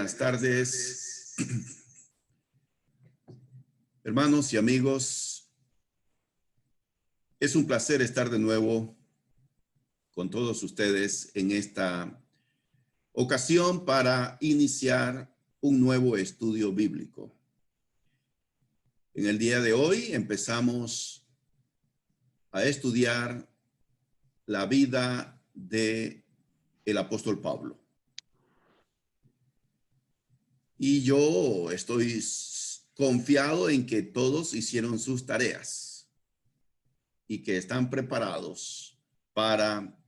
buenas tardes, hermanos y amigos. Es un placer estar de nuevo con todos ustedes en esta ocasión para iniciar un nuevo estudio bíblico. En el día de hoy empezamos a estudiar la vida de el apóstol Pablo. Y yo estoy confiado en que todos hicieron sus tareas y que están preparados para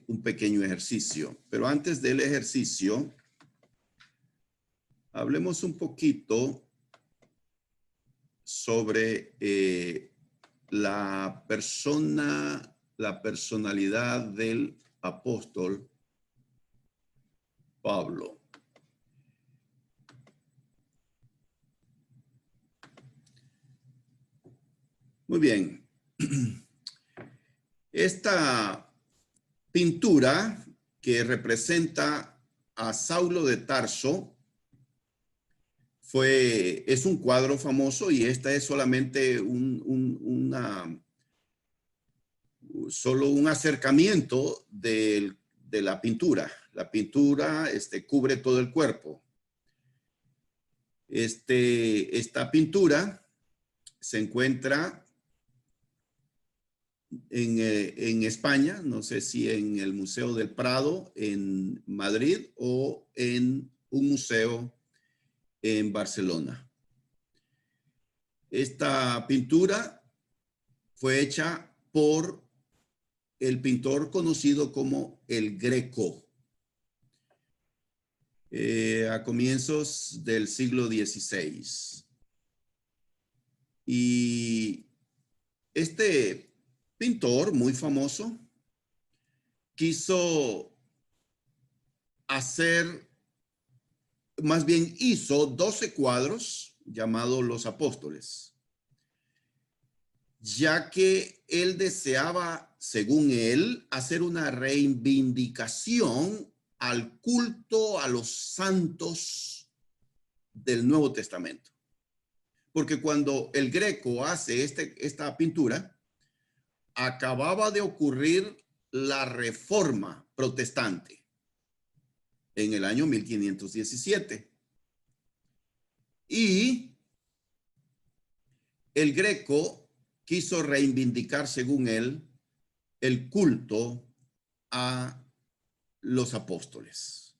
un pequeño ejercicio. Pero antes del ejercicio, hablemos un poquito sobre la personalidad del apóstol Pablo. Muy bien. Esta pintura que representa a Saulo de Tarso es un cuadro famoso, y esta es solamente solo un acercamiento de la pintura. La pintura cubre todo el cuerpo. Esta pintura se encuentra en España, no sé si en el Museo del Prado en Madrid o en un museo en Barcelona. Esta pintura fue hecha por el pintor conocido como el Greco a comienzos del siglo XVI. Y este pintor muy famoso hizo 12 cuadros llamados Los Apóstoles, ya que él deseaba, según él, hacer una reivindicación al culto a los santos del Nuevo Testamento. Porque cuando el Greco hace esta pintura, acababa de ocurrir la Reforma Protestante en el año 1517. Y el Greco quiso reivindicar, según él, el culto a los apóstoles.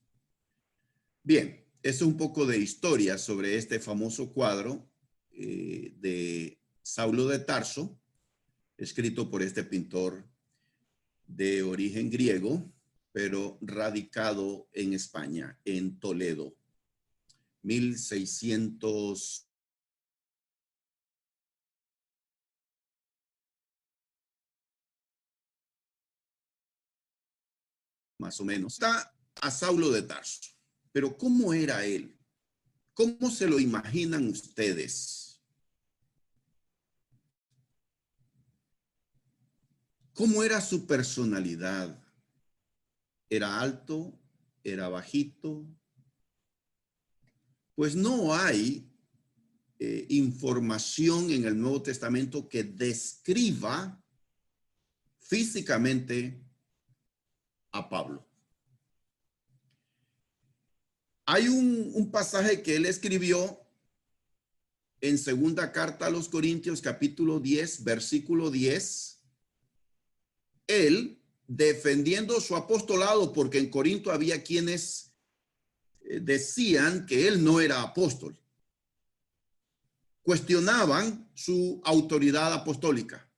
Bien, es un poco de historia sobre este famoso cuadro de Saulo de Tarso, escrito por este pintor de origen griego, pero radicado en España, en Toledo, 1600. Más o menos. Está a Saulo de Tarso. Pero ¿cómo era él? ¿Cómo se lo imaginan ustedes? ¿Cómo era su personalidad? ¿Era alto? ¿Era bajito? Pues no hay información en el Nuevo Testamento que describa físicamente a Pablo. Hay un pasaje que él escribió en segunda carta a los Corintios, capítulo 10, versículo 10. Él, defendiendo su apostolado, porque en Corinto había quienes decían que él no era apóstol, cuestionaban su autoridad apostólica.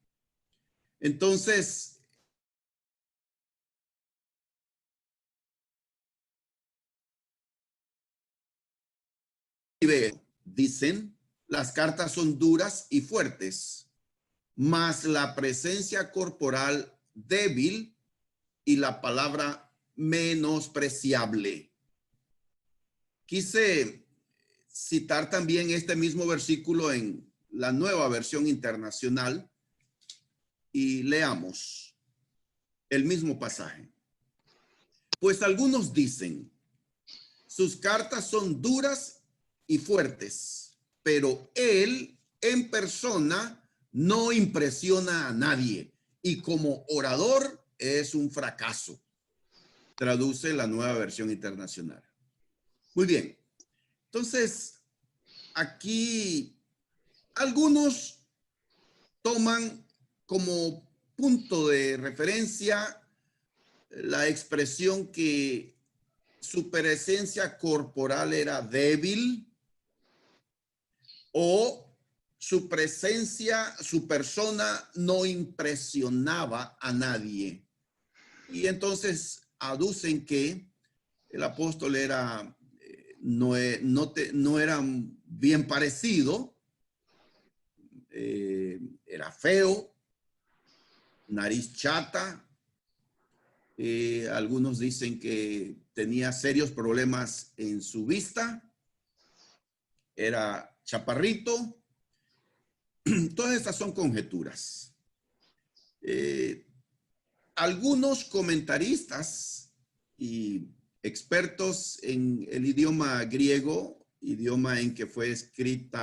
Entonces, dicen, las cartas son duras y fuertes, mas la presencia corporal débil y la palabra menospreciable. Quise citar también este mismo versículo en la Nueva Versión Internacional y leamos el mismo pasaje. Pues algunos dicen, sus cartas son duras y fuertes, pero él en persona no impresiona a nadie y como orador es un fracaso. Traduce la Nueva Versión Internacional. Muy bien. Entonces, aquí algunos toman como punto de referencia la expresión que su presencia corporal era débil o su presencia, su persona no impresionaba a nadie. Y entonces aducen que el apóstol era, no era bien parecido, era feo, nariz chata. Algunos dicen que tenía serios problemas en su vista, era chaparrito. Todas estas son conjeturas. Algunos comentaristas y expertos en el idioma griego, idioma en que fue escrito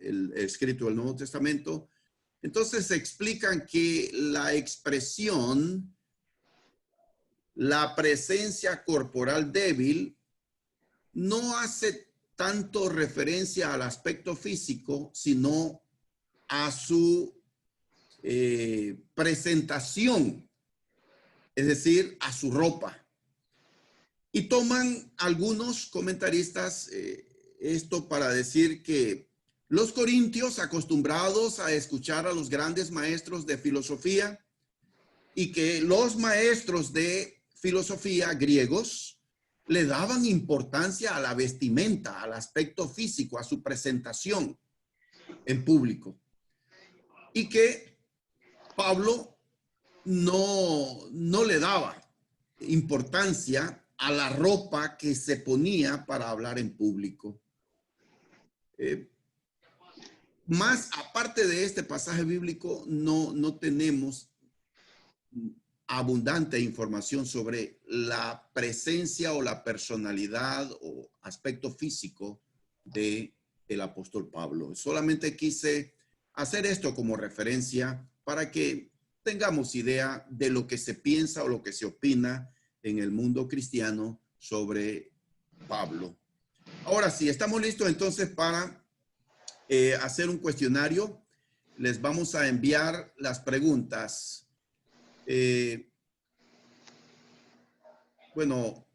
el Nuevo Testamento, entonces explican que la expresión, la presencia corporal débil, no hace tanto referencia al aspecto físico, sino a su presentación, es decir, a su ropa. Y toman algunos comentaristas esto para decir que los corintios, acostumbrados a escuchar a los grandes maestros de filosofía, y que los maestros de filosofía griegos le daban importancia a la vestimenta, al aspecto físico, a su presentación en público. Y que Pablo no le daba importancia a la ropa que se ponía para hablar en público. Más aparte de este pasaje bíblico, no tenemos abundante información sobre la presencia o la personalidad o aspecto físico de el apóstol Pablo. Solamente quise hacer esto como referencia para que tengamos idea de lo que se piensa o lo que se opina en el mundo cristiano sobre Pablo. Ahora sí, estamos listos entonces para hacer un cuestionario. Les vamos a enviar las preguntas. Bueno,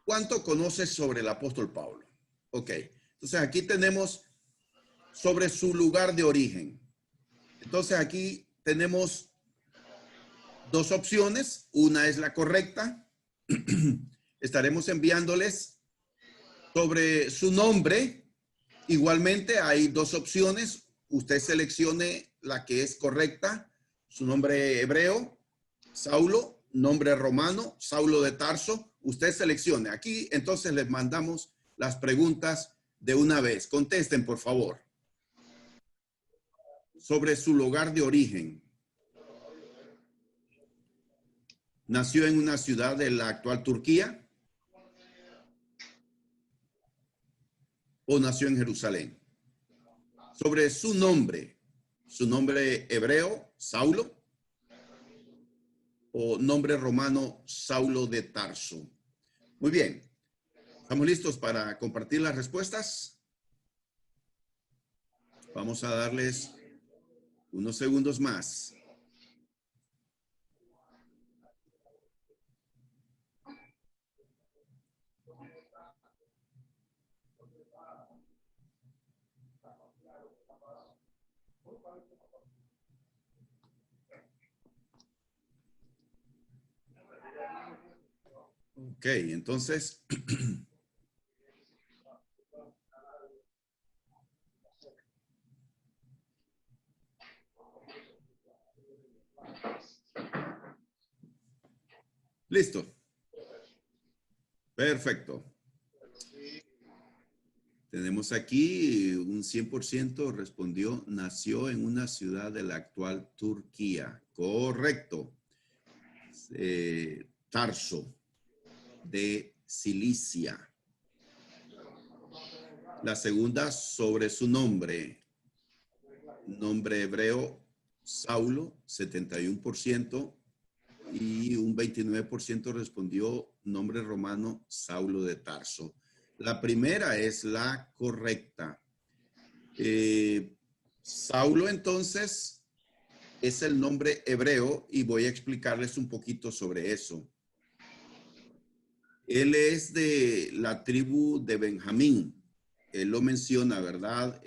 ¿cuánto conoces sobre el apóstol Pablo? Ok, entonces aquí tenemos sobre su lugar de origen. Entonces aquí tenemos dos opciones. Una es la correcta. Estaremos enviándoles sobre su nombre. Igualmente hay dos opciones. Usted seleccione la que es correcta. Su nombre hebreo, Saulo. Nombre romano, Saulo de Tarso. Usted seleccione. Aquí entonces les mandamos las preguntas de una vez. Contesten, por favor. Sobre su lugar de origen. ¿Nació en una ciudad de la actual Turquía? ¿O nació en Jerusalén? Sobre su nombre hebreo, Saulo, o nombre romano, Saulo de Tarso. Muy bien. ¿Estamos listos para compartir las respuestas? Vamos a darles unos segundos más. Ok, entonces... Listo. Perfecto. Tenemos aquí un 100% respondió, nació en una ciudad de la actual Turquía. Correcto. Tarso, de Cilicia. La segunda sobre su nombre hebreo, Saulo, 71%, y un 29% respondió nombre romano, Saulo de Tarso. La primera es la correcta. Saulo entonces es el nombre hebreo y voy a explicarles un poquito sobre eso. Él es de la tribu de Benjamín. Él lo menciona, ¿verdad?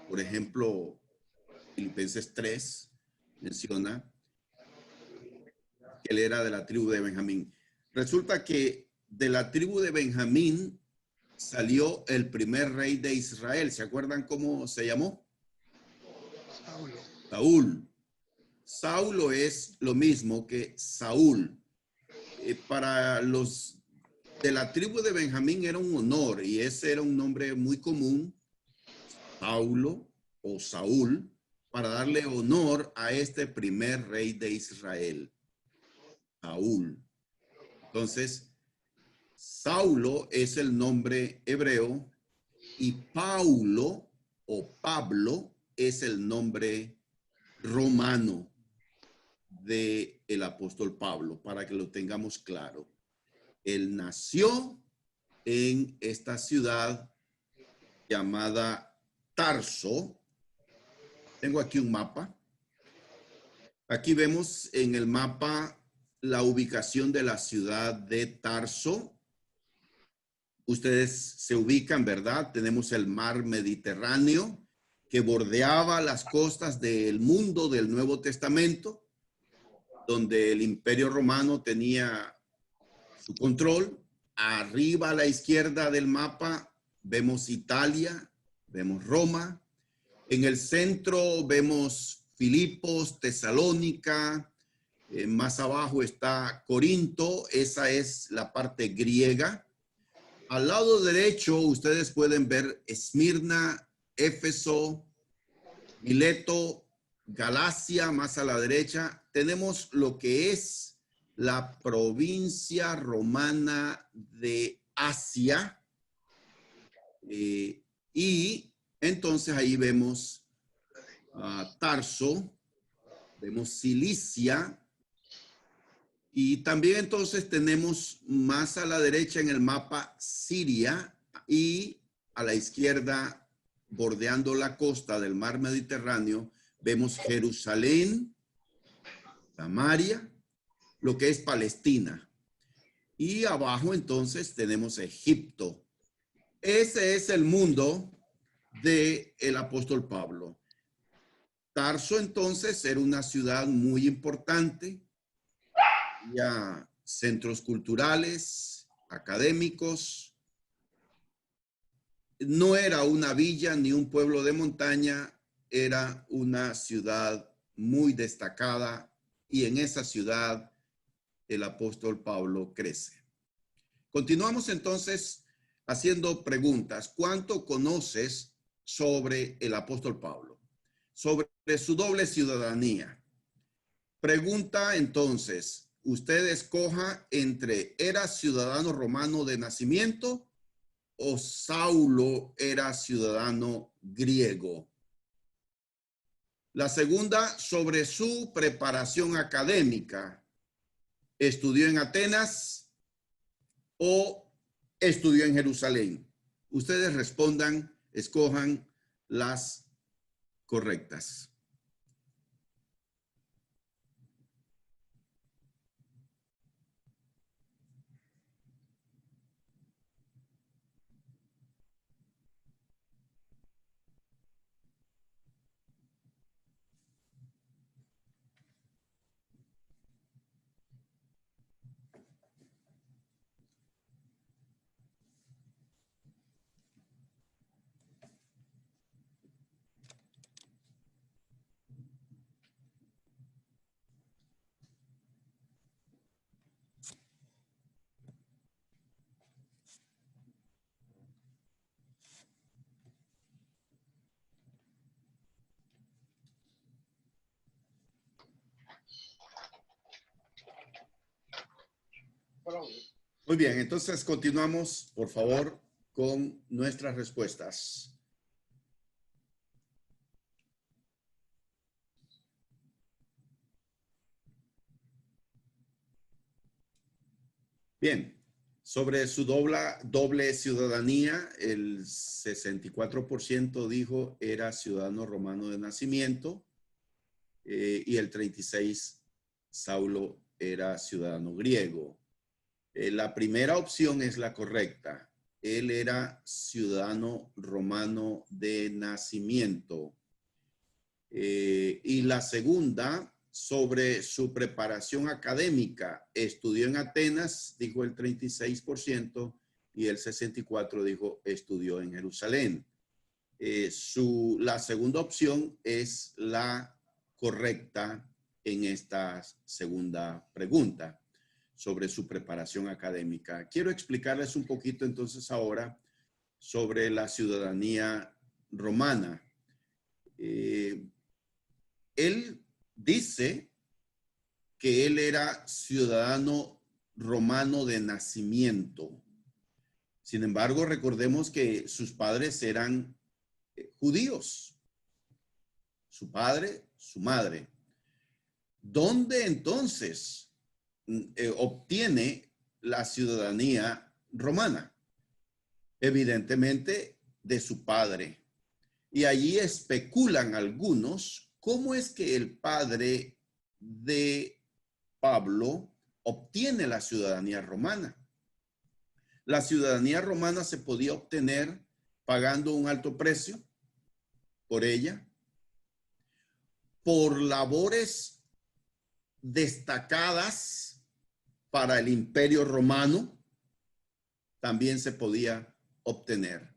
Por ejemplo, Filipenses 3 menciona que él era de la tribu de Benjamín. Resulta que de la tribu de Benjamín salió el primer rey de Israel. ¿Se acuerdan cómo se llamó? Saulo. Saúl. Saulo es lo mismo que Saúl. Para los de la tribu de Benjamín era un honor y ese era un nombre muy común, Saulo o Saúl, para darle honor a este primer rey de Israel, Saúl. Entonces, Saulo es el nombre hebreo y Paulo o Pablo es el nombre romano de el apóstol Pablo, para que lo tengamos claro. Él nació en esta ciudad llamada Tarso. Tengo aquí un mapa. Aquí vemos en el mapa la ubicación de la ciudad de Tarso. Ustedes se ubican, ¿verdad? Tenemos el mar Mediterráneo que bordeaba las costas del mundo del Nuevo Testamento, donde el Imperio Romano tenía su control. Arriba a la izquierda del mapa vemos Italia, vemos Roma. En el centro vemos Filipos, Tesalónica. Más abajo está Corinto, esa es la parte griega. Al lado derecho ustedes pueden ver Esmirna, Éfeso, Mileto, Galacia, más a la derecha. Tenemos lo que es la provincia romana de Asia. Y entonces ahí vemos Tarso, vemos Cilicia. Y también entonces tenemos más a la derecha en el mapa Siria y a la izquierda, bordeando la costa del mar Mediterráneo, vemos Jerusalén, Samaria, lo que es Palestina. Y abajo entonces tenemos Egipto. Ese es el mundo del apóstol Pablo. Tarso entonces era una ciudad muy importante. Había centros culturales, académicos. No era una villa ni un pueblo de montaña, era una ciudad muy destacada y en esa ciudad el apóstol Pablo crece. Continuamos entonces haciendo preguntas. ¿Cuánto conoces sobre el apóstol Pablo? Sobre su doble ciudadanía. Pregunta entonces, usted escoja entre ¿era ciudadano romano de nacimiento o Saulo era ciudadano griego? La segunda, sobre su preparación académica. ¿Estudió en Atenas o estudió en Jerusalén? Ustedes respondan, escojan las correctas. Muy bien, entonces continuamos, por favor, con nuestras respuestas. Bien, sobre su doble ciudadanía, el 64% dijo era ciudadano romano de nacimiento y el 36% Saulo era ciudadano griego. La primera opción es la correcta. Él era ciudadano romano de nacimiento. Y la segunda, sobre su preparación académica, estudió en Atenas, dijo el 36%, y el 64% dijo estudió en Jerusalén. La segunda opción es la correcta en esta segunda pregunta sobre su preparación académica. Quiero explicarles un poquito entonces ahora sobre la ciudadanía romana. Él dice que él era ciudadano romano de nacimiento. Sin embargo, recordemos que sus padres eran judíos. Su padre, su madre. ¿Dónde entonces obtiene la ciudadanía romana? Evidentemente de su padre. Y allí especulan algunos cómo es que el padre de Pablo obtiene la ciudadanía romana. La ciudadanía romana se podía obtener pagando un alto precio por ella, por labores destacadas para el imperio romano, también se podía obtener.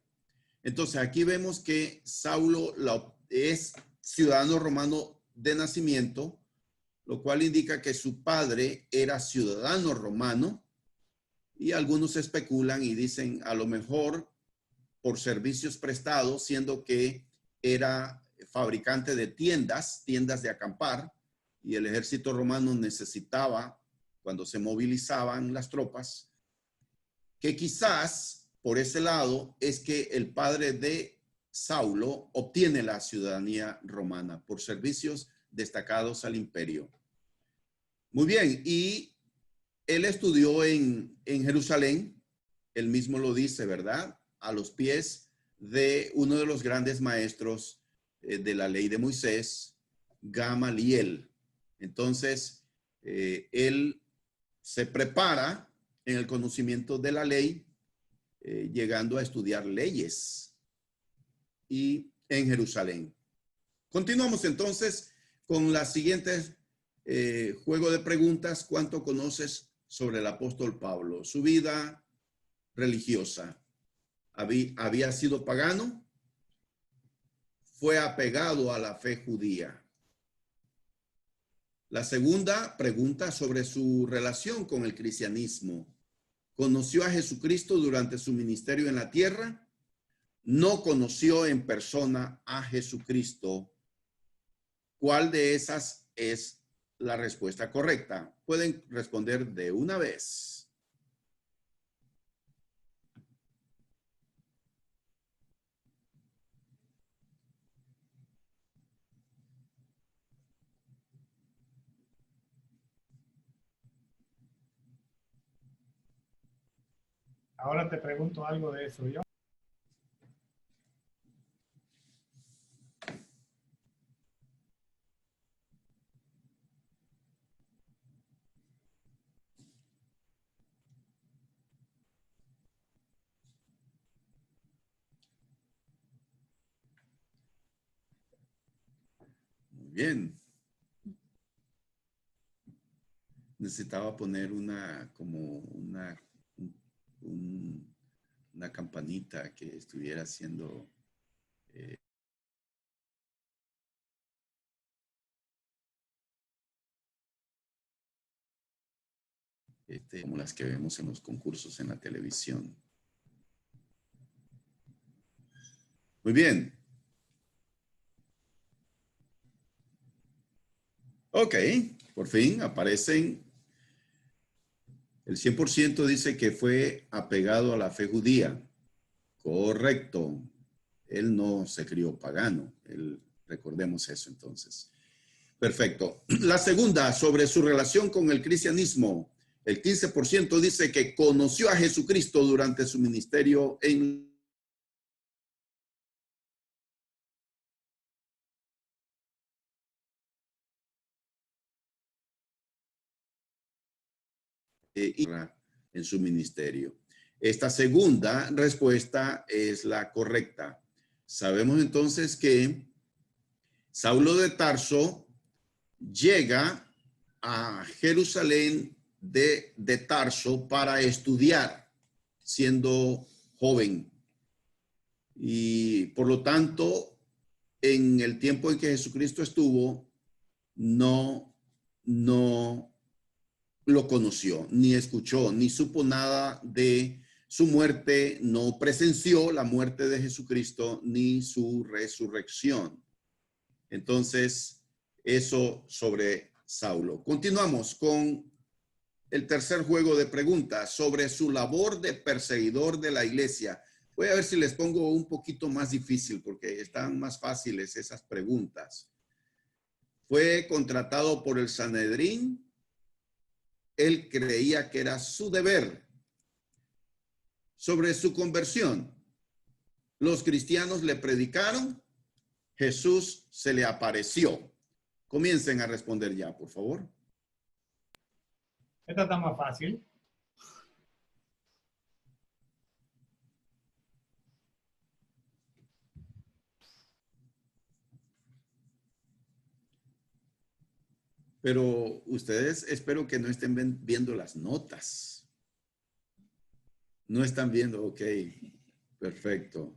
Entonces aquí vemos que Saulo es ciudadano romano de nacimiento, lo cual indica que su padre era ciudadano romano y algunos especulan y dicen a lo mejor por servicios prestados, siendo que era fabricante de tiendas de acampar, y el ejército romano necesitaba, cuando se movilizaban las tropas, que quizás por ese lado es que el padre de Saulo obtiene la ciudadanía romana por servicios destacados al imperio. Muy bien, y él estudió en Jerusalén, él mismo lo dice, ¿verdad? A los pies de uno de los grandes maestros de la ley de Moisés, Gamaliel. Entonces, él se prepara en el conocimiento de la ley, llegando a estudiar leyes y en Jerusalén. Continuamos entonces con la siguiente juego de preguntas. ¿Cuánto conoces sobre el apóstol Pablo? Su vida religiosa. Había sido pagano, fue apegado a la fe judía. La segunda pregunta sobre su relación con el cristianismo. ¿Conoció a Jesucristo durante su ministerio en la tierra? No conoció en persona a Jesucristo. ¿Cuál de esas es la respuesta correcta? Pueden responder de una vez. Ahora te pregunto algo de eso yo. Muy bien. Necesitaba poner una campanita que estuviera haciendo como las que vemos en los concursos en la televisión. Muy bien. Ok, por fin aparecen El 100% dice que fue apegado a la fe judía. Correcto. Él no se crió pagano. Recordemos eso entonces. Perfecto. La segunda, sobre su relación con el cristianismo. El 15% dice que conoció a Jesucristo durante su ministerio en en su ministerio. Esta segunda respuesta es la correcta. Sabemos entonces que Saulo de Tarso llega a Jerusalén de Tarso para estudiar, siendo joven. Y por lo tanto, en el tiempo en que Jesucristo estuvo, no lo conoció, ni escuchó, ni supo nada de su muerte, no presenció la muerte de Jesucristo, ni su resurrección. Entonces, eso sobre Saulo. Continuamos con el tercer juego de preguntas sobre su labor de perseguidor de la iglesia. Voy a ver si les pongo un poquito más difícil porque están más fáciles esas preguntas. Fue contratado por el Sanedrín. Él creía que era su deber. Sobre su conversión, los cristianos le predicaron, Jesús se le apareció. Comiencen a responder ya, por favor. Esta está más fácil. Pero ustedes espero que no estén viendo las notas. No están viendo, ok, perfecto.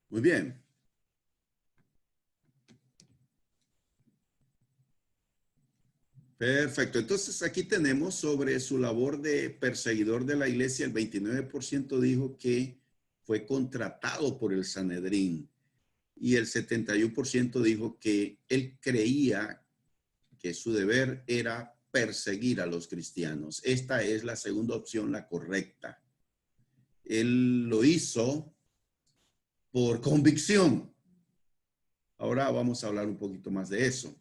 Muy bien. Perfecto. Entonces aquí tenemos sobre su labor de perseguidor de la iglesia, el 29% dijo que fue contratado por el Sanedrín y el 71% dijo que él creía que su deber era perseguir a los cristianos. Esta es la segunda opción, la correcta. Él lo hizo por convicción. Ahora vamos a hablar un poquito más de eso.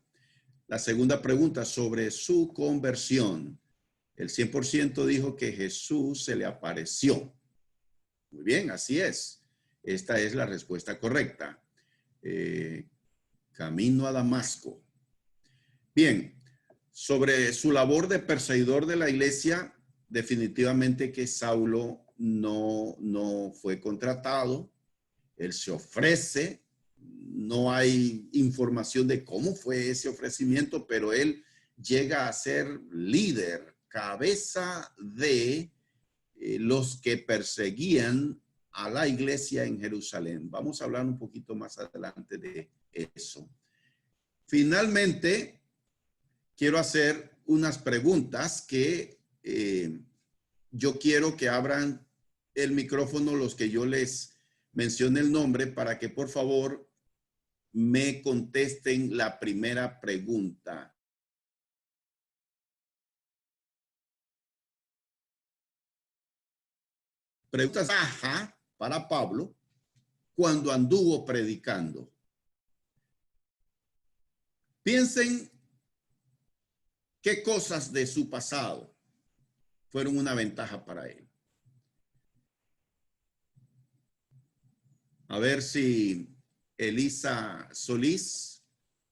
La segunda pregunta sobre su conversión. El 100% dijo que Jesús se le apareció. Muy bien, así es. Esta es la respuesta correcta. Camino a Damasco. Bien, sobre su labor de perseguidor de la iglesia, definitivamente que Saulo no fue contratado. Él se ofrece. No hay información de cómo fue ese ofrecimiento, pero él llega a ser líder, cabeza de los que perseguían a la iglesia en Jerusalén. Vamos a hablar un poquito más adelante de eso. Finalmente, quiero hacer unas preguntas que yo quiero que abran el micrófono los que yo les mencione el nombre para que por favor me contesten la primera pregunta. Pregunta baja para Pablo cuando anduvo predicando. Piensen qué cosas de su pasado fueron una ventaja para él. A ver si Elisa Solís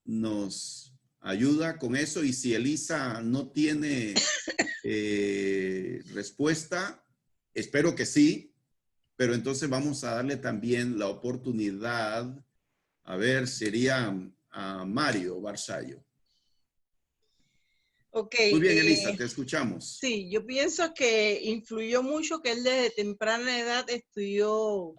nos ayuda con eso, y si Elisa no tiene respuesta, espero que sí, pero entonces vamos a darle también la oportunidad, a ver, sería a Mario Barzallo. Ok. Muy bien, Elisa, te escuchamos. Sí, yo pienso que influyó mucho que él desde temprana edad estudió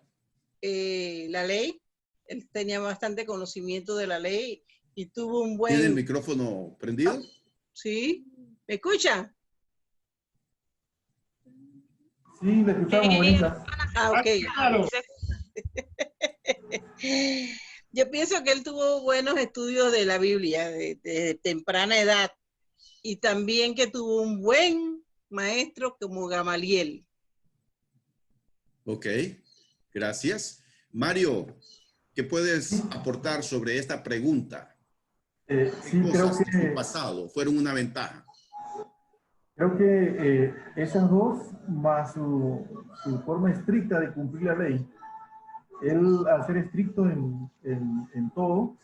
la ley Él tenía bastante conocimiento de la ley y tuvo un ¿Tiene el buen... micrófono prendido? ¿Sí? ¿Me escucha? Sí, le escuchamos, bonita. Ah, ok. Claro. Yo pienso que él tuvo buenos estudios de la Biblia de temprana edad y también que tuvo un buen maestro como Gamaliel. Ok, gracias. Mario, ¿qué puedes aportar sobre esta pregunta? ¿Qué Sí, cosas de su pasado fueron una ventaja? creo que esas dos, más su forma estricta de cumplir la ley, él, al ser estricto en todo,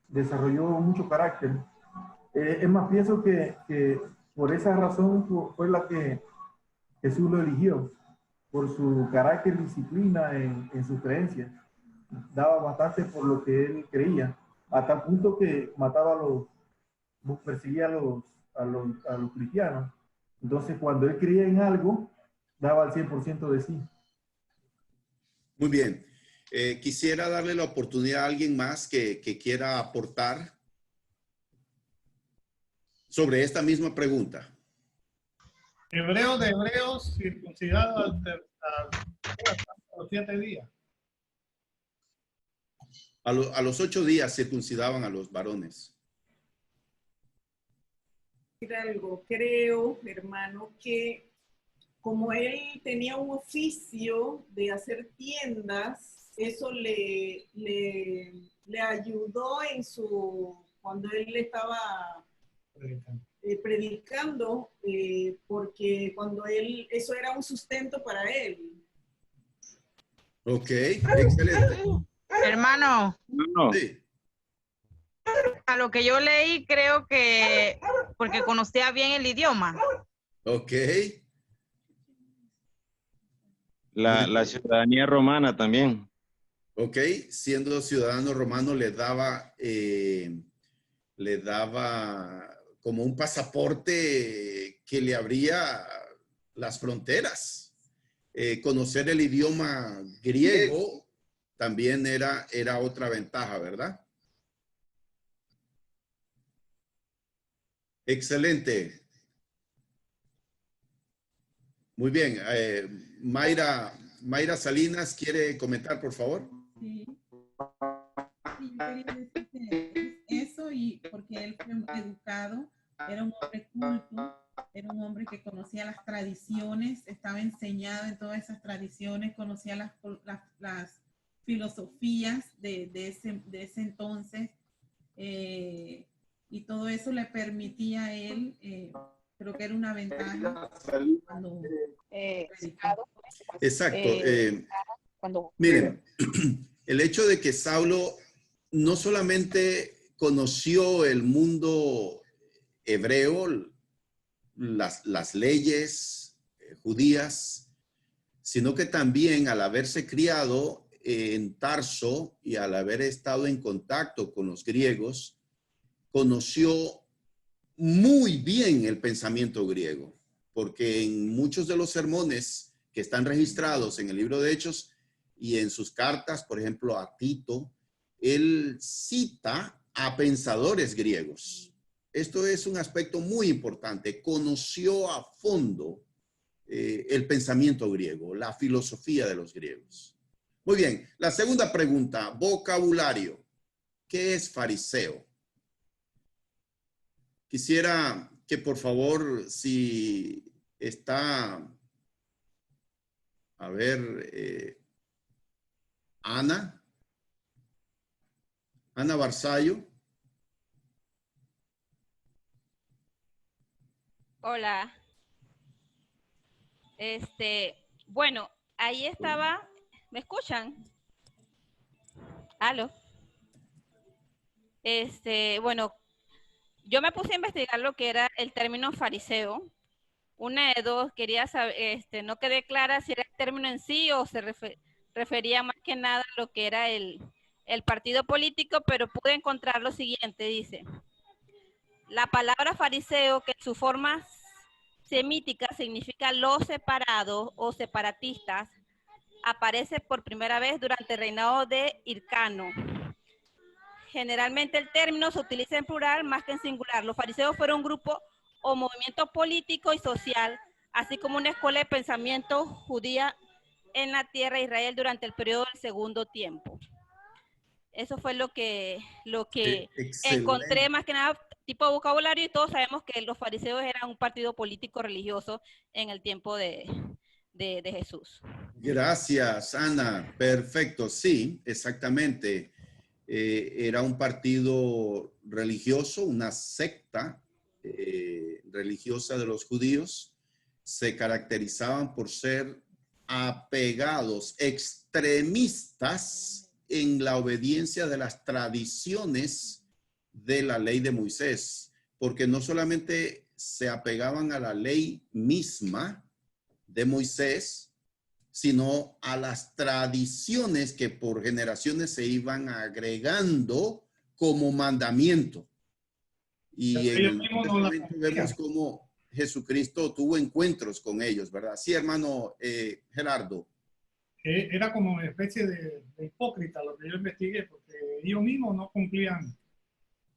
desarrolló mucho carácter. Es más, pienso que por esa razón fue la que Jesús lo eligió, por su carácter y disciplina en sus creencias. Daba bastante por lo que él creía, a tal punto que mataba a los, perseguía a los cristianos. Entonces, cuando él creía en algo, daba el 100% de sí. Muy bien. Quisiera darle la oportunidad a alguien más que quiera aportar sobre esta misma pregunta. Hebreo de hebreos, circuncidado a los 7 días. A los 8 días circuncidaban a los varones. Algo, creo, hermano, que como él tenía un oficio de hacer tiendas, eso le ayudó en cuando él estaba predicando, porque cuando eso era un sustento para él. Ok, excelente. Hermano, Sí. a lo que yo leí, creo que porque conocía bien el idioma. Ok. La ciudadanía romana también. Ok, siendo ciudadano romano le daba como un pasaporte que le abría las fronteras. Conocer el idioma griego también era otra ventaja, ¿verdad? Excelente. Muy bien. Mayra Salinas, ¿quiere comentar, por favor? Sí. Sí, yo quería decir que eso y porque él fue educado, era un hombre culto, era un hombre que conocía las tradiciones, estaba enseñado en todas esas tradiciones, conocía las filosofías de ese entonces, y todo eso le permitía a él, creo que era una ventaja cuando predicó. Exacto. Miren, el hecho de que Saulo no solamente conoció el mundo hebreo, las leyes judías, sino que también al haberse criado en Tarso y al haber estado en contacto con los griegos, conoció muy bien el pensamiento griego, porque en muchos de los sermones que están registrados en el libro de Hechos y en sus cartas, por ejemplo, a Tito, él cita a pensadores griegos. Esto es un aspecto muy importante. Conoció a fondo el pensamiento griego, la filosofía de los griegos. Muy bien, la segunda pregunta, vocabulario. ¿Qué es fariseo? Quisiera que por favor, si está, a ver, Ana Barzallo. Hola. Bueno, ahí estaba, ¿me escuchan? ¿Aló? Bueno, yo me puse a investigar lo que era el término fariseo. Una de dos, quería saber, no quedé clara si era el término en sí o se refería más que nada a lo que era el partido político, pero pude encontrar lo siguiente, dice. La palabra fariseo, que en su forma semítica significa los separados o separatistas, aparece por primera vez durante el reinado de Hircano. Generalmente el término se utiliza en plural más que en singular. Los fariseos fueron un grupo o movimiento político y social, así como una escuela de pensamiento judía en la tierra de Israel durante el periodo del segundo tiempo. Eso fue lo que encontré más que nada tipo de vocabulario, y todos sabemos que los fariseos eran un partido político religioso en el tiempo de Jesús. Gracias, Ana. Perfecto. Sí, exactamente. Era un partido religioso, una secta religiosa de los judíos. Se caracterizaban por ser apegados, extremistas en la obediencia de las tradiciones de la ley de Moisés, porque no solamente se apegaban a la ley misma de Moisés, sino a las tradiciones que por generaciones se iban agregando como mandamiento. Y en el Nuevo Testamento vemos cómo Jesucristo tuvo encuentros con ellos, ¿verdad? Sí, hermano Gerardo. Era como una especie de hipócrita lo que yo investigué, porque ellos mismos no cumplían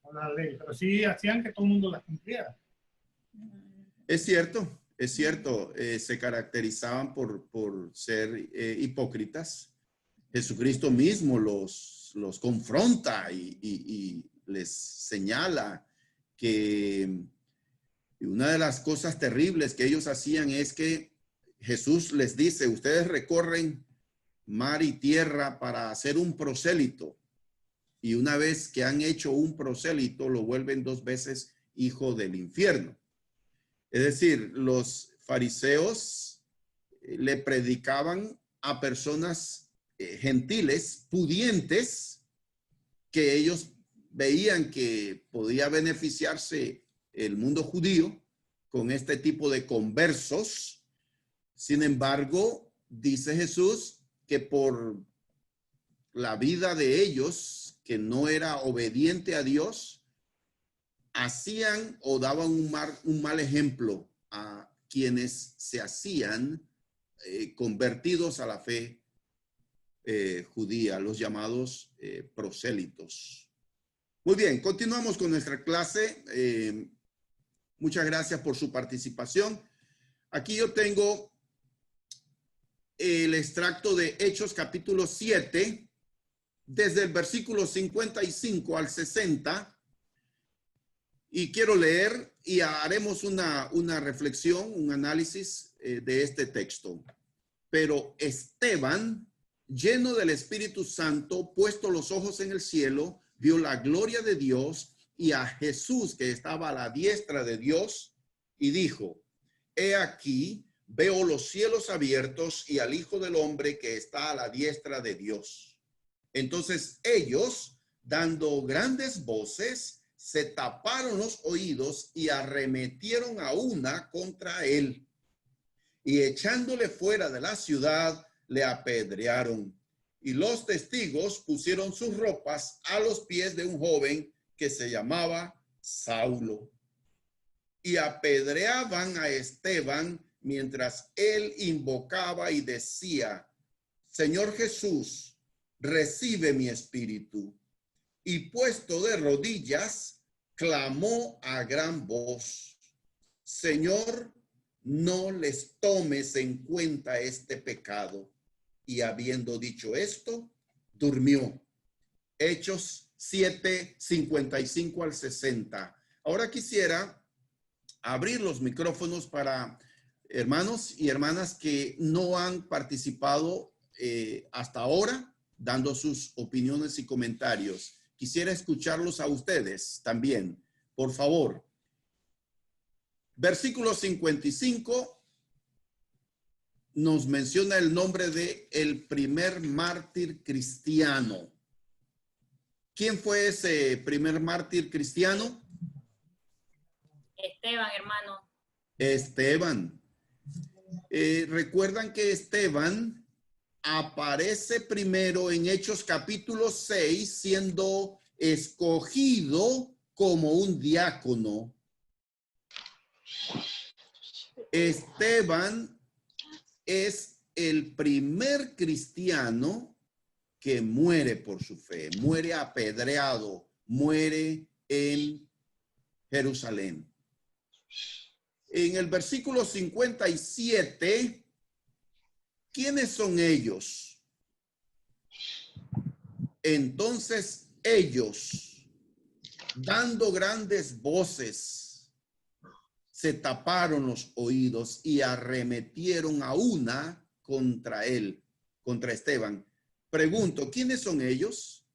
con la ley, pero sí hacían que todo el mundo la cumpliera. Es cierto, se caracterizaban por ser hipócritas. Jesucristo mismo los confronta y les señala que una de las cosas terribles que ellos hacían es que Jesús les dice: ustedes recorren mar y tierra para hacer un prosélito, y una vez que han hecho un prosélito lo vuelven 2 veces hijo del infierno. Es decir, los fariseos le predicaban a personas gentiles, pudientes, que ellos veían que podía beneficiarse el mundo judío con este tipo de conversos. Sin embargo, dice Jesús que por la vida de ellos, que no era obediente a Dios, hacían o daban un mal ejemplo a quienes se hacían convertidos a la fe judía, los llamados prosélitos. Muy bien, continuamos con nuestra clase. Muchas gracias por su participación. Aquí yo tengo el extracto de Hechos capítulo 7, desde el versículo 55 al 60. Y quiero leer y haremos una reflexión, un análisis de este texto. Pero Esteban, lleno del Espíritu Santo, puesto los ojos en el cielo, vio la gloria de Dios y a Jesús que estaba a la diestra de Dios, y dijo: he aquí, veo los cielos abiertos y al Hijo del Hombre que está a la diestra de Dios. Entonces ellos, dando grandes voces, se taparon los oídos y arremetieron a una contra él, y echándole fuera de la ciudad, le apedrearon. Y los testigos pusieron sus ropas a los pies de un joven que se llamaba Saulo, y apedreaban a Esteban mientras él invocaba y decía: Señor Jesús, recibe mi espíritu. Y puesto de rodillas, clamó a gran voz: Señor, no les tomes en cuenta este pecado. Y habiendo dicho esto, durmió. Hechos 7, 55 al 60. Ahora quisiera abrir los micrófonos para hermanos y hermanas que no han participado hasta ahora, dando sus opiniones y comentarios. Quisiera escucharlos a ustedes también, por favor. Versículo 55 nos menciona el nombre de el primer mártir cristiano. ¿Quién fue ese primer mártir cristiano? Esteban, hermano. Esteban. Recuerdan que Esteban aparece primero en Hechos capítulo 6, siendo escogido como un diácono. Esteban es el primer cristiano que muere por su fe, muere apedreado, muere en Jerusalén. En el versículo 57, ¿quiénes son ellos? Entonces ellos, dando grandes voces, se taparon los oídos y arremetieron a una contra él, contra Esteban. Pregunto, ¿quiénes son ellos?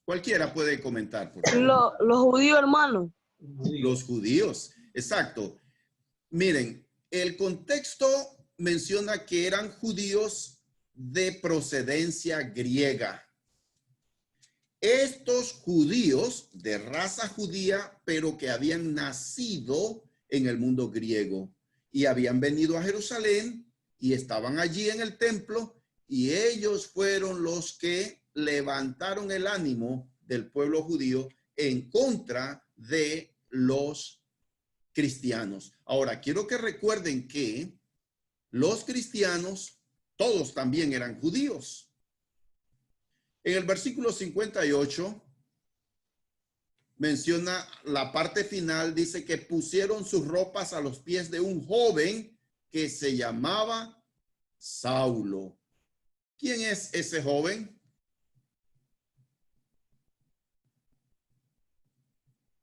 Cualquiera puede comentar, por favor. Los judíos, hermano. Los judíos, exacto. Miren, el contexto menciona que eran judíos de procedencia griega. Estos judíos de raza judía, pero que habían nacido en el mundo griego y habían venido a Jerusalén y estaban allí en el templo, y ellos fueron los que levantaron el ánimo del pueblo judío en contra de los cristianos. Ahora, quiero que recuerden que los cristianos, todos también eran judíos. En el versículo 58 menciona la parte final, dice que pusieron sus ropas a los pies de un joven que se llamaba Saulo. ¿Quién es ese joven?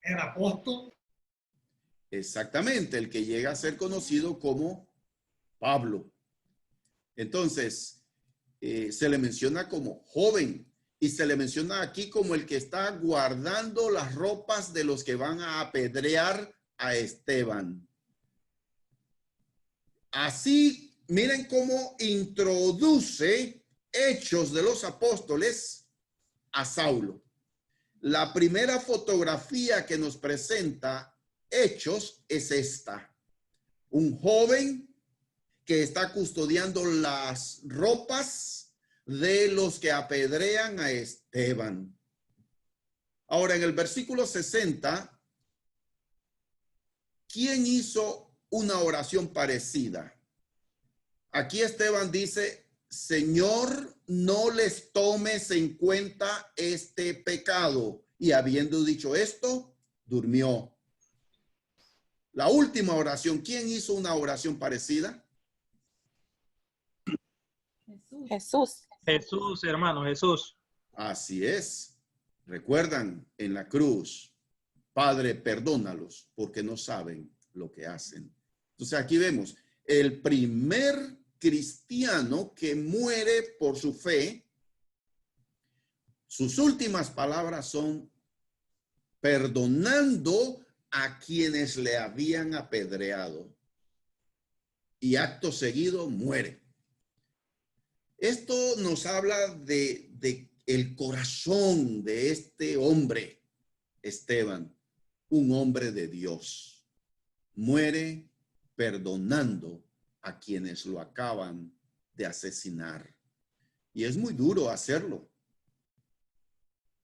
El apóstol. Exactamente, el que llega a ser conocido como Pablo. Entonces, se le menciona como joven y se le menciona aquí como el que está guardando las ropas de los que van a apedrear a Esteban. Así, miren cómo introduce Hechos de los Apóstoles a Saulo. La primera fotografía que nos presenta Hechos es esta. Un joven que está custodiando las ropas de los que apedrean a Esteban. Ahora, en el versículo 60, ¿quién hizo una oración parecida? Aquí Esteban dice: Señor, no les tomes en cuenta este pecado. Y habiendo dicho esto, durmió. La última oración, ¿quién hizo una oración parecida? Jesús. Jesús, hermano, Jesús. Así es. Recuerdan en la cruz: Padre, perdónalos porque no saben lo que hacen. Entonces aquí vemos el primer cristiano que muere por su fe. Sus últimas palabras son: perdonando a quienes le habían apedreado. Y acto seguido muere. Esto nos habla de el corazón de este hombre, Esteban, un hombre de Dios. Muere perdonando a quienes lo acaban de asesinar. Y es muy duro hacerlo.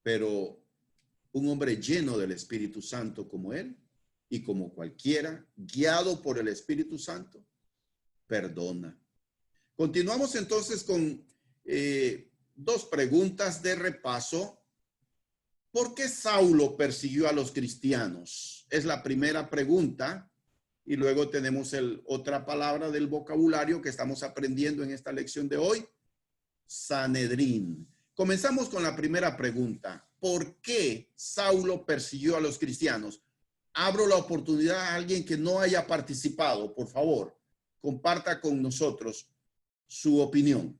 Pero un hombre lleno del Espíritu Santo como él, y como cualquiera, guiado por el Espíritu Santo, perdona. Continuamos entonces con dos preguntas de repaso. ¿Por qué Saulo persiguió a los cristianos? Es la primera pregunta. Y luego tenemos otra palabra del vocabulario que estamos aprendiendo en esta lección de hoy: Sanedrín. Comenzamos con la primera pregunta. ¿Por qué Saulo persiguió a los cristianos? Abro la oportunidad a alguien que no haya participado. Por favor, comparta con nosotros su opinión.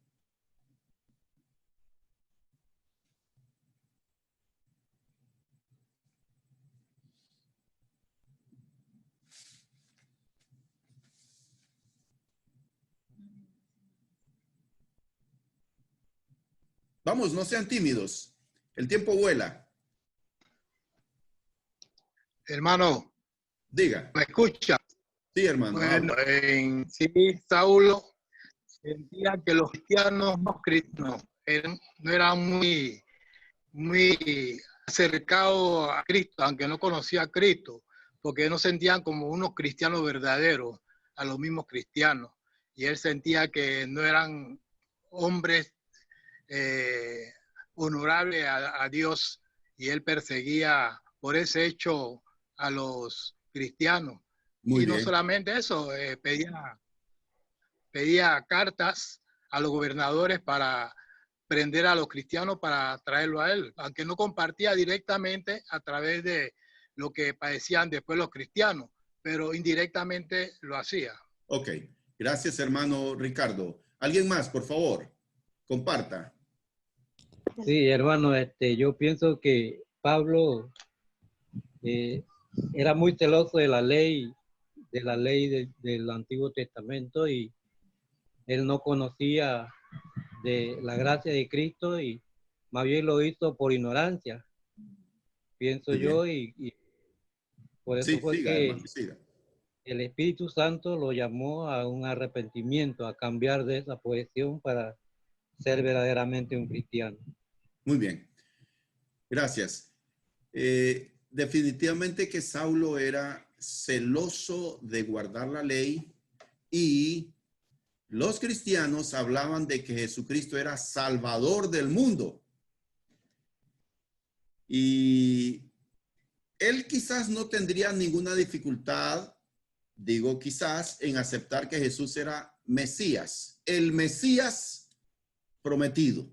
Vamos, no sean tímidos. El tiempo vuela. Hermano. Diga. ¿Me escucha? Sí, hermano. Bueno, en sí, Saulo sentía que los cristianos no eran muy acercados a Cristo, aunque no conocía a Cristo. porque no sentían como unos cristianos verdaderos a los mismos cristianos. Y él sentía que no eran hombres honorables a Dios, y él perseguía por ese hecho a los cristianos. Muy y no bien. solamente eso, pedía cartas a los gobernadores para prender a los cristianos para traerlo a él, aunque no compartía directamente a través de lo que padecían después los cristianos, pero indirectamente lo hacía. Ok, gracias hermano Ricardo. ¿Alguien más, por favor? Comparta. Sí, hermano, yo pienso que Pablo era muy celoso de la ley del Antiguo Testamento, y él no conocía de la gracia de Cristo, y más bien lo hizo por ignorancia, pienso yo, y por eso Sí, fue siga, que hermano, siga. el Espíritu Santo lo llamó a un arrepentimiento, a cambiar de esa posición para ser verdaderamente un cristiano. Muy bien. Gracias. Definitivamente que Saulo era celoso de guardar la ley, y los cristianos hablaban de que Jesucristo era Salvador del mundo. Y él quizás no tendría ninguna dificultad, digo quizás, en aceptar que Jesús era Mesías, el Mesías prometido,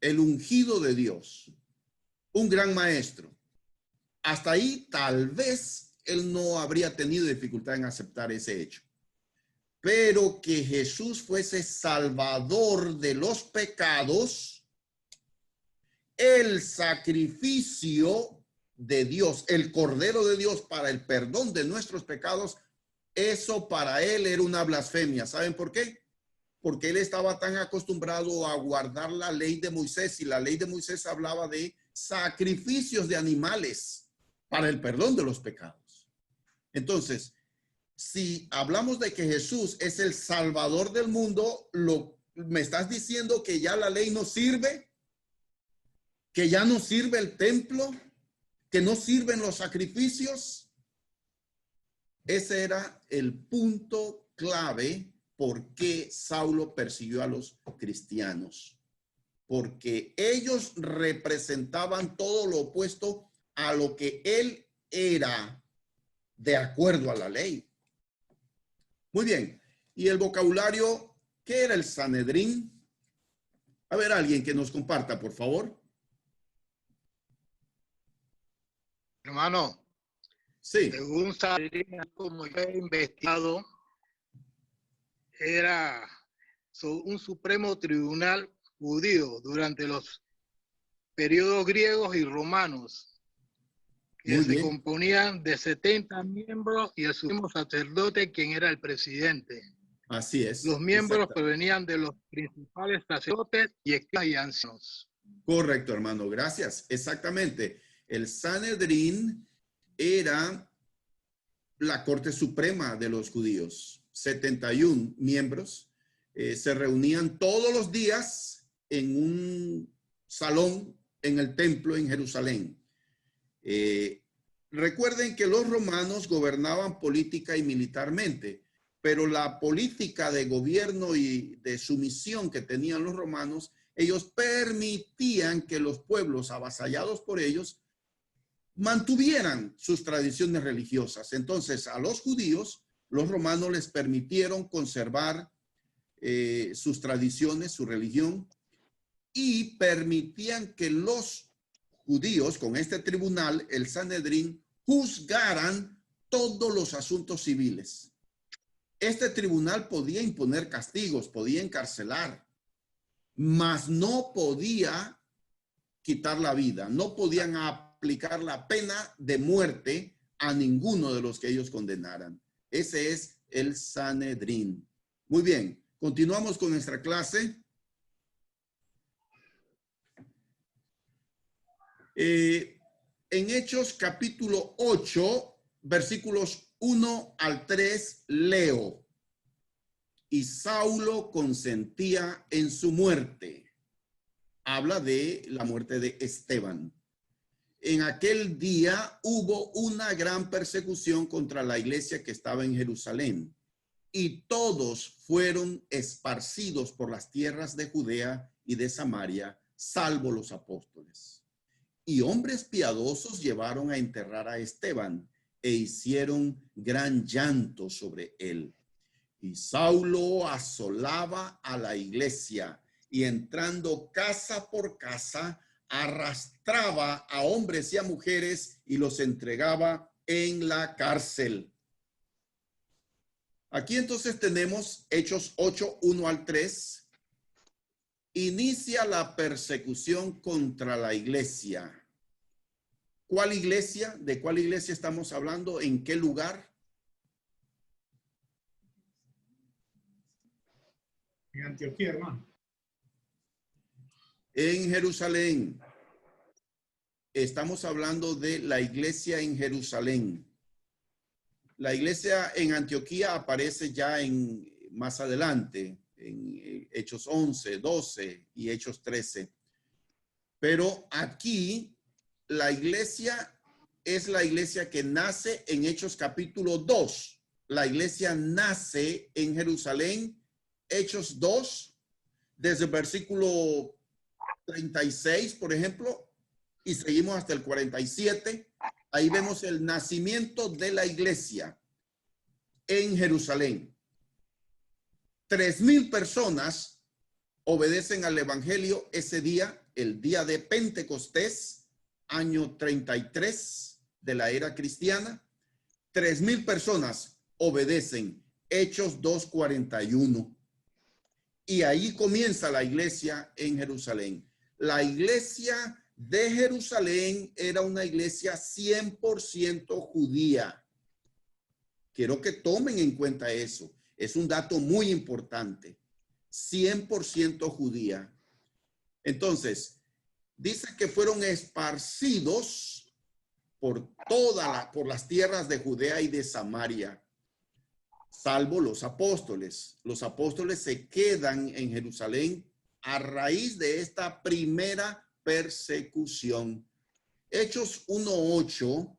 el ungido de Dios, un gran maestro. Hasta ahí tal vez él no habría tenido dificultad en aceptar ese hecho. Pero que Jesús fuese salvador de los pecados, el sacrificio de Dios, el Cordero de Dios para el perdón de nuestros pecados, eso para él era una blasfemia. ¿Saben por qué? Porque él estaba tan acostumbrado a guardar la ley de Moisés, y la ley de Moisés hablaba de sacrificios de animales para el perdón de los pecados. Entonces, si hablamos de que Jesús es el Salvador del mundo, ¿me estás diciendo que ya la ley no sirve? ¿Que ya no sirve el templo? ¿Que no sirven los sacrificios? Ese era el punto clave por qué Saulo persiguió a los cristianos. Porque ellos representaban todo lo opuesto a lo que él era de acuerdo a la ley. Muy bien. ¿Y el vocabulario? ¿Qué era el Sanedrín? A ver, alguien que nos comparta, por favor. Hermano, sí. Según Sanedrín, como yo he investigado, era un supremo tribunal judío durante los periodos griegos y romanos, que se componían de 70 miembros y el supremo sacerdote, quien era el presidente. Así es. Los miembros provenían de los principales sacerdotes y escribas y ancianos. Correcto, hermano. Gracias. Exactamente. El Sanedrín era la Corte Suprema de los judíos. 71 miembros se reunían todos los días en un salón en el templo en Jerusalén. Recuerden que los romanos gobernaban política y militarmente, pero la política de gobierno y de sumisión que tenían los romanos, ellos permitían que los pueblos avasallados por ellos mantuvieran sus tradiciones religiosas. Entonces, a los judíos, los romanos les permitieron conservar sus tradiciones, su religión, y permitían que los judíos, con este tribunal, el Sanedrín, juzgaran todos los asuntos civiles. Este tribunal podía imponer castigos, podía encarcelar, mas no podía quitar la vida, no podían aplicar la pena de muerte a ninguno de los que ellos condenaran. Ese es el Sanedrín. Muy bien, continuamos con nuestra clase. En Hechos capítulo 8, versículos 1 al 3, leo. Y Saulo consentía en su muerte. Habla de la muerte de Esteban. en aquel día hubo una gran persecución contra la iglesia que estaba en Jerusalén, y todos fueron esparcidos por las tierras de Judea y de Samaria, salvo los apóstoles. Y hombres piadosos llevaron a enterrar a Esteban e hicieron gran llanto sobre él. Y Saulo asolaba a la iglesia y entrando casa por casa, arrastraba a hombres y a mujeres y los entregaba en la cárcel. Aquí entonces tenemos Hechos 8, 1 al 3. Inicia la persecución contra la iglesia. ¿Cuál iglesia? ¿De cuál iglesia estamos hablando? ¿En qué lugar? En Antioquía, hermano. En Jerusalén. Estamos hablando de la iglesia en Jerusalén. La iglesia en Antioquía aparece ya más adelante, en Hechos 11, 12 y Hechos 13. Pero aquí la iglesia es la iglesia que nace en Hechos capítulo 2. La iglesia nace en Jerusalén, Hechos 2, desde el versículo 36, por ejemplo, y seguimos hasta el 47. Ahí vemos el nacimiento de la iglesia en Jerusalén. 3,000 personas obedecen al evangelio ese día, el día de Pentecostés, año 33 de la era cristiana. 3,000 personas obedecen. Hechos 2:41. Y ahí comienza la iglesia en Jerusalén. La iglesia de Jerusalén era una iglesia 100% judía. Quiero que tomen en cuenta eso. Es un dato muy importante. 100% judía. Entonces, dice que fueron esparcidos por las tierras de Judea y de Samaria, salvo los apóstoles. Los apóstoles se quedan en Jerusalén a raíz de esta primera persecución. Hechos 1:8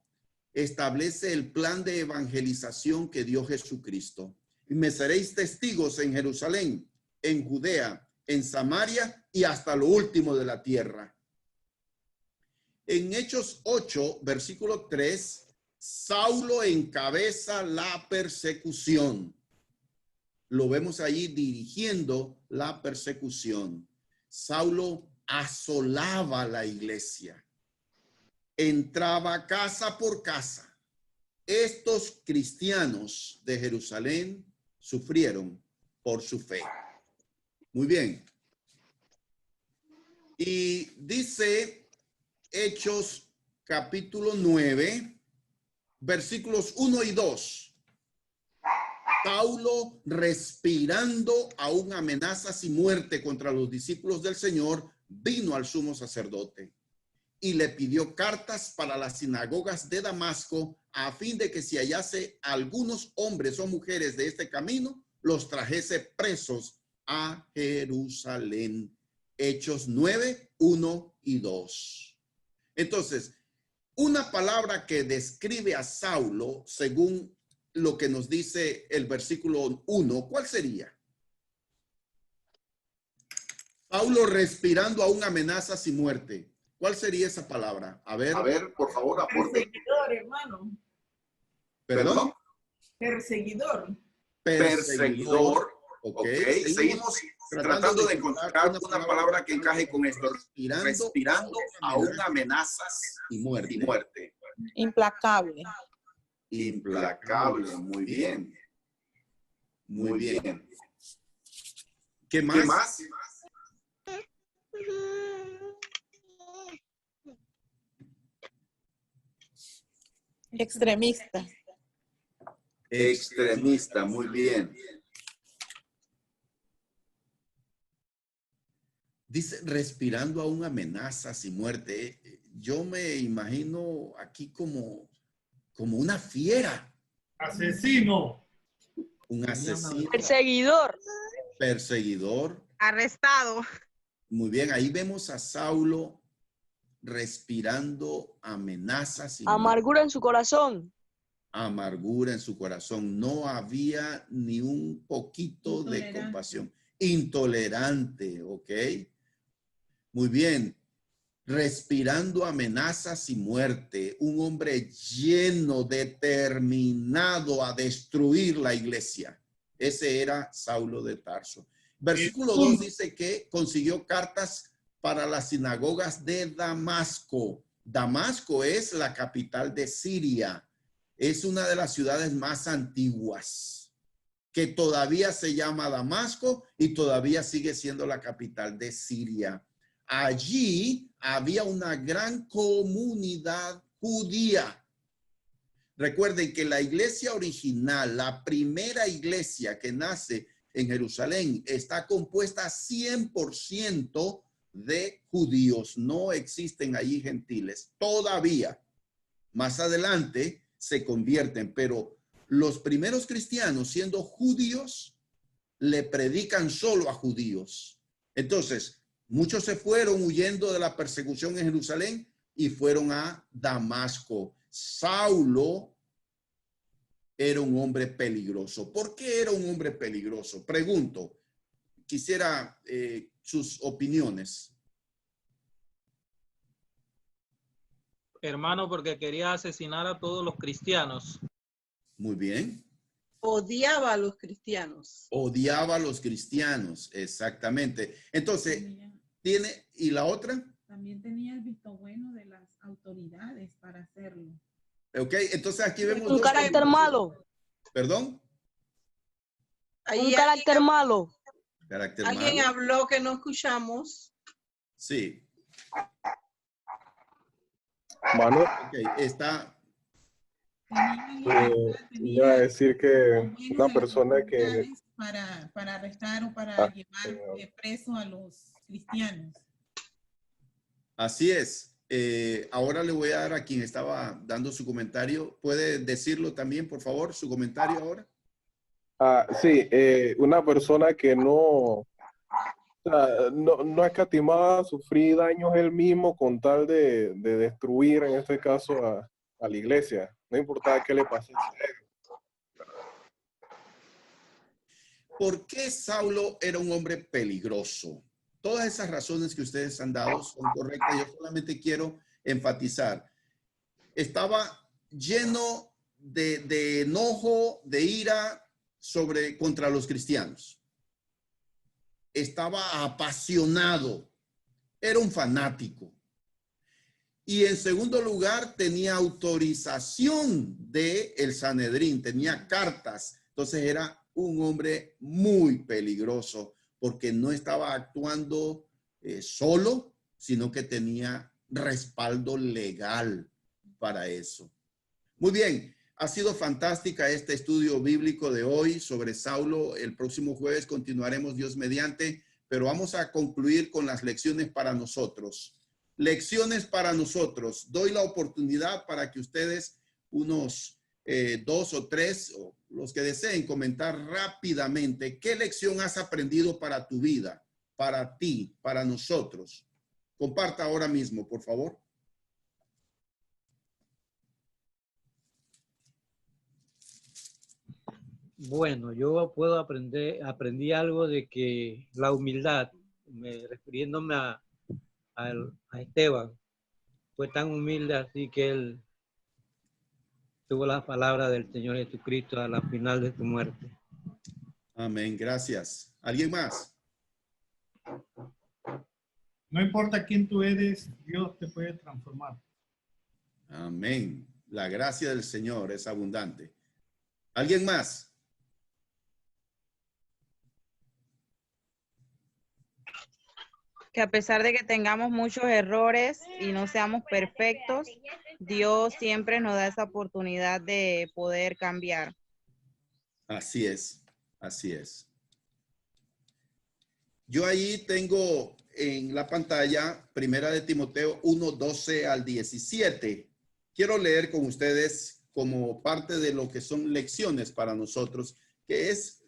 establece el plan de evangelización que dio Jesucristo. Y me seréis testigos en Jerusalén, en Judea, en Samaria y hasta lo último de la tierra. En Hechos 8, versículo 3, Saulo encabeza la persecución. Lo vemos ahí dirigiendo la persecución. Saulo asolaba la iglesia. Entraba casa por casa. Estos cristianos de Jerusalén sufrieron por su fe. Muy bien. Y dice Hechos capítulo 9, versículos 1 y 2. Saulo, respirando aún amenazas y muerte contra los discípulos del Señor, vino al sumo sacerdote y le pidió cartas para las sinagogas de Damasco a fin de que si hallase algunos hombres o mujeres de este camino, los trajese presos a Jerusalén. Hechos 9, 1 y 2. Entonces, una palabra que describe a Saulo, según lo que nos dice el versículo 1, ¿cuál sería? Saulo respirando aún amenazas y muerte. ¿Cuál sería esa palabra? A ver, por favor, aporte. Perseguidor, hermano. ¿Perdón? Perseguidor. Perseguidor. Ok. Seguimos tratando de encontrar una palabra que encaje con esto. Respirando aún amenazas y muerte. Implacable. Implacable. Muy bien. Muy bien. ¿Qué más? ¿Qué más? Extremista. Extremista, muy bien. Dice, respirando aún amenazas y muerte. Yo me imagino aquí como una fiera. Asesino. Un asesino. Perseguidor. Perseguidor. Arrestado. Muy bien, ahí vemos a Saulo respirando amenazas y Amargura en su corazón. amargura en su corazón. No había ni un poquito de compasión. Intolerante, ¿ok? Muy bien. Respirando amenazas y muerte. Un hombre lleno, determinado a destruir la iglesia. Ese era Saulo de Tarso. Versículo 2 dice que consiguió cartas para las sinagogas de Damasco. Damasco es la capital de Siria. Es una de las ciudades más antiguas, que todavía se llama Damasco y todavía sigue siendo la capital de Siria. Allí había una gran comunidad judía. Recuerden que la iglesia original, la primera iglesia que nace en Jerusalén, está compuesta 100% de judíos. No existen allí gentiles todavía. Más adelante se convierten, pero los primeros cristianos, siendo judíos, le predican solo a judíos. Entonces, muchos se fueron huyendo de la persecución en Jerusalén y fueron a Damasco. Saulo era un hombre peligroso. ¿Por qué era un hombre peligroso? Pregunto. Quisiera sus opiniones. Hermano, porque quería asesinar a todos los cristianos. Muy bien. Odiaba a los cristianos. Odiaba a los cristianos, exactamente. Entonces, tiene, ¿y la otra? También tenía el visto bueno de las autoridades para hacerlo. Ok, entonces aquí vemos Un carácter malo. ¿Perdón? Un carácter malo. Carácter ¿Alguien malo. habló que no escuchamos? Sí. Mano, Ok, está. Iba a decir que una persona que... Para arrestar o para llevar preso a los cristianos. Así es. Ahora le voy a dar a quien estaba dando su comentario. ¿Puede decirlo también, por favor, su comentario ahora? Sí, una persona que no escatimaba sufrir daños él mismo con tal de destruir, en este caso, a la iglesia. No importaba qué le pasase. ¿Por qué Saulo era un hombre peligroso? Todas esas razones que ustedes han dado son correctas. Yo solamente quiero enfatizar. Estaba lleno de enojo, de ira contra los cristianos. Estaba apasionado. Era un fanático. Y en segundo lugar, tenía autorización del Sanedrín. Tenía cartas. Entonces era un hombre muy peligroso porque no estaba actuando solo, sino que tenía respaldo legal para eso. Muy bien, ha sido fantástica este estudio bíblico de hoy sobre Saulo. El próximo jueves continuaremos, Dios mediante, pero vamos a concluir con las lecciones para nosotros. Lecciones para nosotros. Doy la oportunidad para que ustedes, unos 2 o 3, o los que deseen comentar rápidamente, ¿qué lección has aprendido para tu vida, para ti, para nosotros? Comparta ahora mismo, por favor. Bueno, yo aprendí algo de que la humildad, refiriéndome a Esteban, fue tan humilde así que él tuvo la palabra del Señor Jesucristo a la final de su muerte. Amén, gracias. ¿Alguien más? No importa quién tú eres, Dios te puede transformar. Amén. La gracia del Señor es abundante. ¿Alguien más? Que a pesar de que tengamos muchos errores y no seamos perfectos, Dios siempre nos da esa oportunidad de poder cambiar. Así es, así es. Yo ahí tengo en la pantalla Primera de Timoteo 1, 12 al 17. Quiero leer con ustedes como parte de lo que son lecciones para nosotros, que es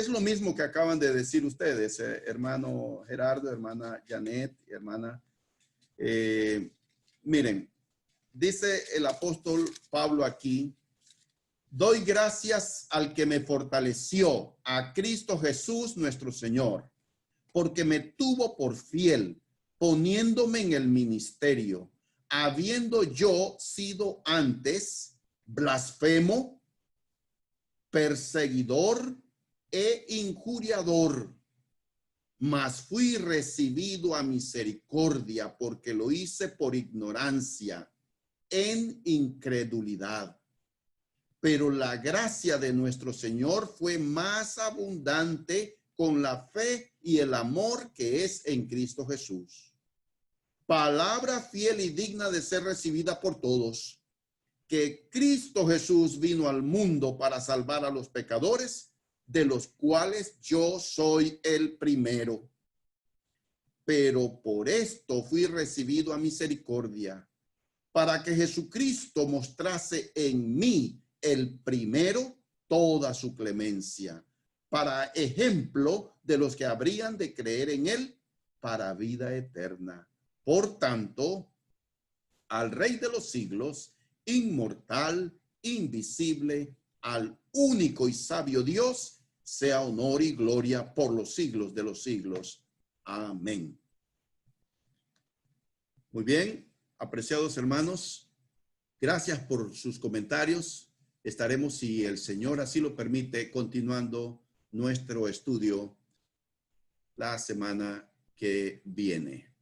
lo mismo que acaban de decir ustedes, hermano Gerardo, hermana Janet, hermana. Miren, dice el apóstol Pablo aquí, doy gracias al que me fortaleció, a Cristo Jesús nuestro Señor, porque me tuvo por fiel, poniéndome en el ministerio, habiendo yo sido antes blasfemo, perseguidor e injuriador, mas fui recibido a misericordia porque lo hice por ignorancia, en incredulidad. Pero la gracia de nuestro Señor fue más abundante con la fe y el amor que es en Cristo Jesús. Palabra fiel y digna de ser recibida por todos, que Cristo Jesús vino al mundo para salvar a los pecadores, de los cuales yo soy el primero. Pero por esto fui recibido a misericordia, para que Jesucristo mostrase en mí el primero toda su clemencia, para ejemplo de los que habrían de creer en él para vida eterna. Por tanto, al Rey de los siglos, inmortal, invisible, al único y sabio Dios, sea honor y gloria por los siglos de los siglos. Amén. Muy bien, apreciados hermanos, gracias por sus comentarios. Estaremos, si el Señor así lo permite, continuando nuestro estudio la semana que viene.